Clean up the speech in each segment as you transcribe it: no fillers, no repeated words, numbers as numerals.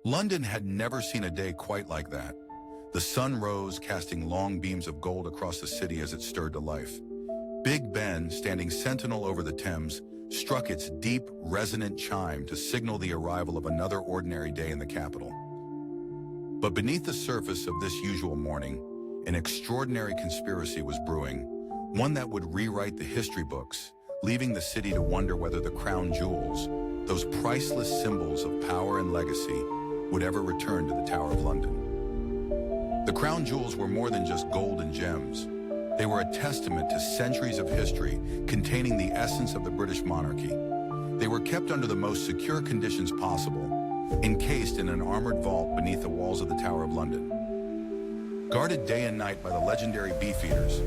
London had never seen a day quite like that. The sun rose, casting long beams of gold across the city as it stirred to life. Big Ben, standing sentinel over the Thames, struck its deep, resonant chime to signal the arrival of another ordinary day in the capital. But beneath the surface of this usual morning, an extraordinary conspiracy was brewing, one that would rewrite the history books, leaving the city to wonder whether the crown jewels, those priceless symbols of power and legacy, would ever return to the Tower of London. The crown jewels were more than just gold and gems. They were a testament to centuries of history containing the essence of the British monarchy. They were kept under the most secure conditions possible, encased in an armored vault beneath the walls of the Tower of London. Guarded day and night by the legendary beefeaters,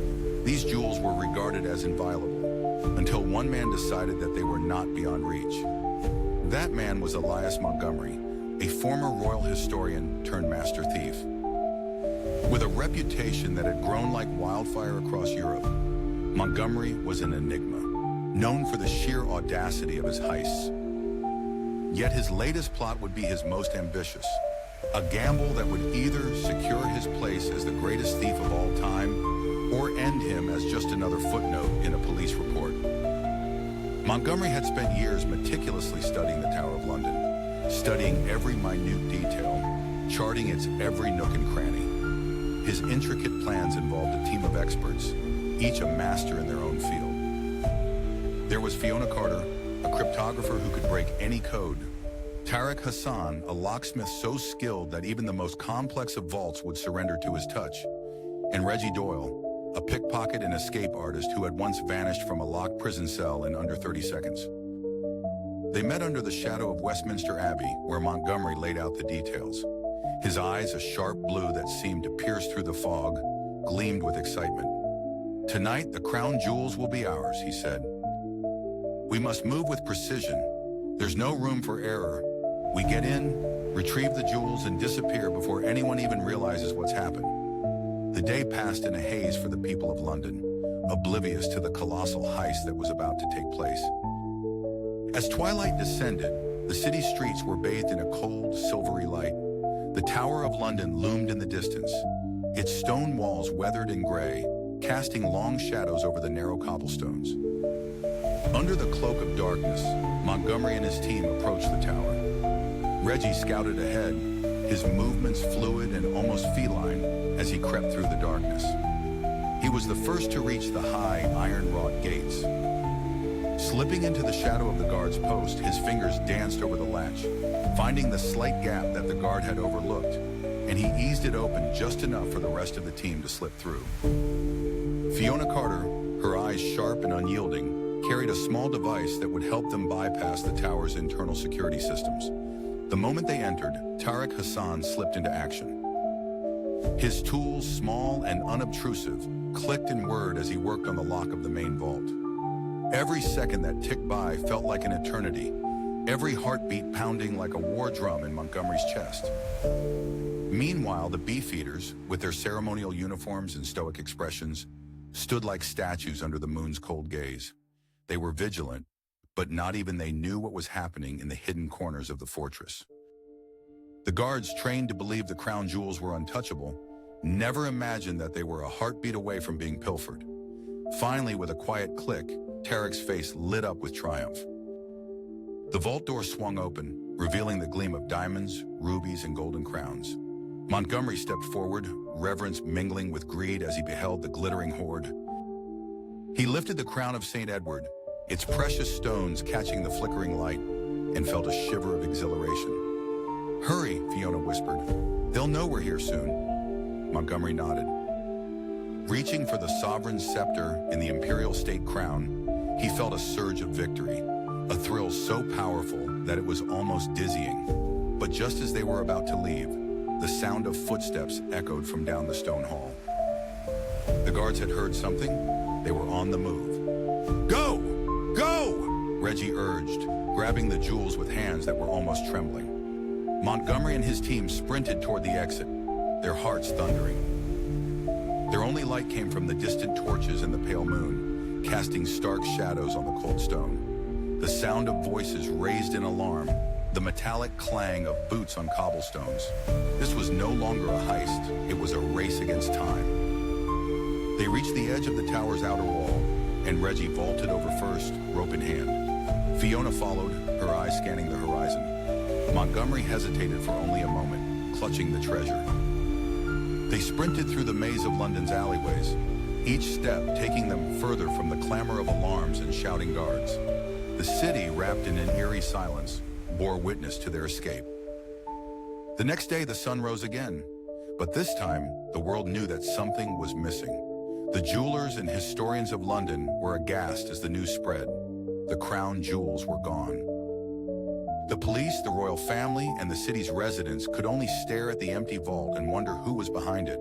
these jewels were regarded as inviolable, until one man decided that they were not beyond reach. That man was Elias Montgomery, a former royal historian turned master thief. With a reputation that had grown like wildfire across Europe, Montgomery was an enigma, known for the sheer audacity of his heists. Yet his latest plot would be his most ambitious, a gamble that would either secure his place as the greatest thief of all time or end him as just another footnote in a police report. Montgomery had spent years meticulously studying the Tower of London, studying every minute detail, charting its every nook and cranny. His intricate plans involved a team of experts, each a master in their own field. There was Fiona Carter, a cryptographer who could break any code. Tariq Hassan, a locksmith so skilled that even the most complex of vaults would surrender to his touch. And Reggie Doyle, a pickpocket and escape artist who had once vanished from a locked prison cell in under 30 seconds. They met under the shadow of Westminster Abbey, where Montgomery laid out the details. His eyes, a sharp blue that seemed to pierce through the fog, gleamed with excitement. "Tonight, the crown jewels will be ours," he said. "We must move with precision. There's no room for error. We get in, retrieve the jewels, and disappear before anyone even realizes what's happened." The day passed in a haze for the people of London, oblivious to the colossal heist that was about to take place. As twilight descended, the city streets were bathed in a cold, silvery light. The Tower of London loomed in the distance, its stone walls weathered and gray, casting long shadows over the narrow cobblestones. Under the cloak of darkness, Montgomery and his team approached the tower. Reggie scouted ahead, his movements fluid and almost feline as he crept through the darkness. He was the first to reach the high, iron-wrought gates. Slipping into the shadow of the guard's post, his fingers danced over the latch, finding the slight gap that the guard had overlooked, and he eased it open just enough for the rest of the team to slip through. Fiona Carter, her eyes sharp and unyielding, carried a small device that would help them bypass the tower's internal security systems. The moment they entered, Tariq Hassan slipped into action. His tools, small and unobtrusive, clicked and whirred as he worked on the lock of the main vault. Every second that ticked by felt like an eternity, every heartbeat pounding like a war drum in Montgomery's chest. Meanwhile, the beefeaters, with their ceremonial uniforms and stoic expressions, stood like statues under the moon's cold gaze. They were vigilant, but not even they knew what was happening in the hidden corners of the fortress. The guards, trained to believe the crown jewels were untouchable, never imagined that they were a heartbeat away from being pilfered. Finally, with a quiet click, Tariq's face lit up with triumph. The vault door swung open, revealing the gleam of diamonds, rubies, and golden crowns. Montgomery stepped forward, reverence mingling with greed as he beheld the glittering hoard. He lifted the crown of St. Edward, its precious stones catching the flickering light, and felt a shiver of exhilaration. "Hurry," Fiona whispered. "They'll know we're here soon." Montgomery nodded. Reaching for the sovereign's scepter and the imperial state crown, he felt a surge of victory, a thrill so powerful that it was almost dizzying. But just as they were about to leave, the sound of footsteps echoed from down the stone hall. The guards had heard something. They were on the move. "Go! Go!" Reggie urged, grabbing the jewels with hands that were almost trembling. Montgomery and his team sprinted toward the exit, their hearts thundering. Their only light came from the distant torches and the pale moon, casting stark shadows on the cold stone. The sound of voices raised in alarm, the metallic clang of boots on cobblestones. This was no longer a heist, it was a race against time. They reached the edge of the tower's outer wall, and Reggie vaulted over first, rope in hand. Fiona followed, her eyes scanning the horizon. Montgomery hesitated for only a moment, clutching the treasure. They sprinted through the maze of London's alleyways, each step taking them further from the clamor of alarms and shouting guards. The city, wrapped in an eerie silence, bore witness to their escape. The next day, the sun rose again, but this time, the world knew that something was missing. The jewelers and historians of London were aghast as the news spread. The crown jewels were gone. The police, the royal family, and the city's residents could only stare at the empty vault and wonder who was behind it.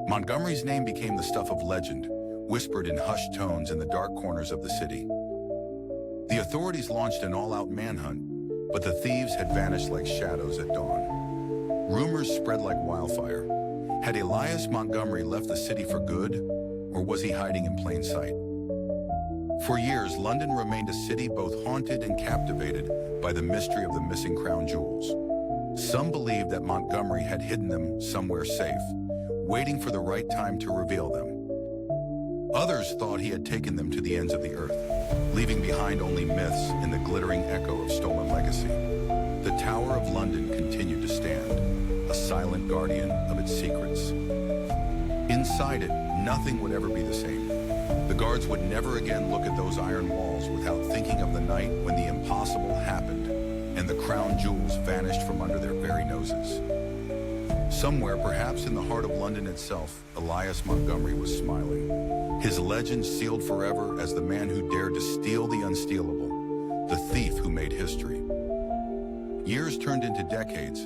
Montgomery's name became the stuff of legend, whispered in hushed tones in the dark corners of the city. The authorities launched an all-out manhunt, but the thieves had vanished like shadows at dawn. Rumors spread like wildfire. Had Elias Montgomery left the city for good, or was he hiding in plain sight? For years, London remained a city both haunted and captivated by the mystery of the missing crown jewels. Some believed that Montgomery had hidden them somewhere safe, waiting for the right time to reveal them. Others thought he had taken them to the ends of the earth, leaving behind only myths and the glittering echo of stolen legacy. The Tower of London continued to stand, a silent guardian of its secrets. Inside it, nothing would ever be the same. The guards would never again look at those iron walls without thinking of the night when the impossible happened and the crown jewels vanished from under their very noses. Somewhere, perhaps in the heart of London itself, Elias Montgomery was smiling. His legend sealed forever as the man who dared to steal the unstealable, the thief who made history. Years turned into decades,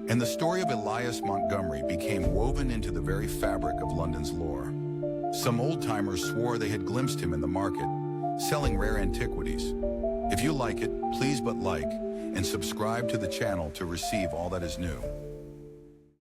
and the story of Elias Montgomery became woven into the very fabric of London's lore. Some old-timers swore they had glimpsed him in the market, selling rare antiquities. If you like it, please but like and subscribe to the channel to receive all that is new.